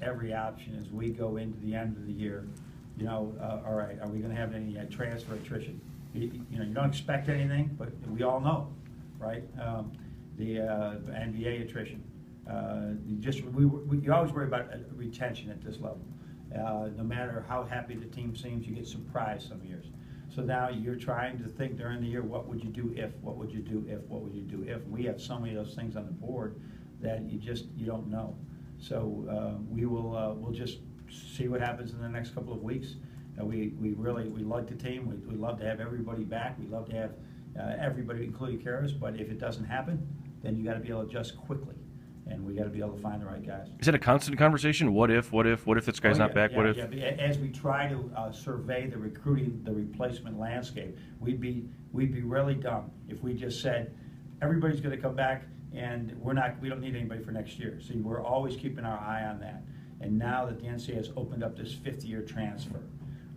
every option as we go into the end of the year. You know, all right, are we going to have any transfer attrition? You know, you don't expect anything, but we all know, right? The NBA attrition. You always worry about retention at this level. No matter how happy the team seems, you get surprised some years. So now you're trying to think during the year, what would you do if? What would you do if? What would you do if? We have so many of those things on the board that you don't know. So we'll just see what happens in the next couple of weeks. We like the team. We love to have everybody back. We love to have everybody, including Karras. But if it doesn't happen, then you got to be able to adjust quickly, and we got to be able to find the right guys. Is it a constant conversation? What if this guy's not back? What if? Yeah. As we try to survey the recruiting, the replacement landscape, we'd be really dumb if we just said everybody's going to come back and we don't need anybody for next year. See, we're always keeping our eye on that. And now that the NCAA has opened up this fifth-year transfer,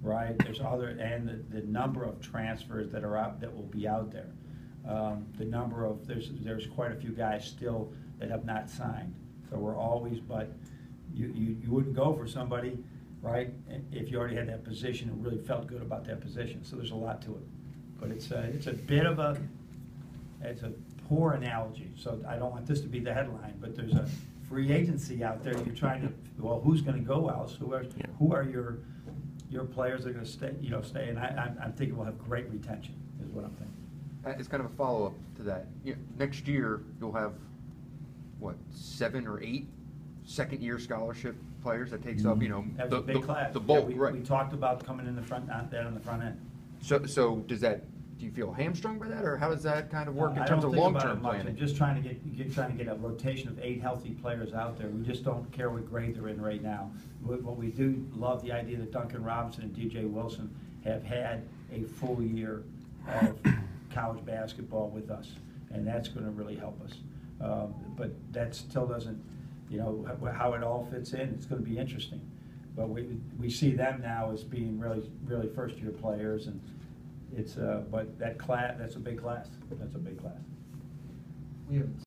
right? There's the number of transfers that are out that will be out there. The number of there's quite a few guys still that have not signed. So we're always, but you wouldn't go for somebody, right? If you already had that position and really felt good about that position. So there's a lot to it. But it's a bit of a poor analogy. So I don't want this to be the headline, but there's a free agency out there. You're trying to, well, who's going to go else? Who are your players that are going to stay? Stay. And I'm thinking we'll have great retention. Is what I'm thinking. It's kind of a follow-up to that. Next year you'll have what, 7 or 8 second-year scholarship players. That takes up That's a big class. The bulk. Right. We talked about coming in the front, not that on the front end. So does that? Do you feel hamstrung by that, or how does that kind of work in terms of long-term planning? I'm just trying to get a rotation of 8 healthy players out there. We just don't care what grade they're in right now. What we do love the idea that Duncan Robinson and DJ Wilson have had a full year of college basketball with us, and that's going to really help us. But that still doesn't, how it all fits in. It's going to be interesting. But we see them now as being really first-year players, and it's but that class, that's a big class. That's a big class. We have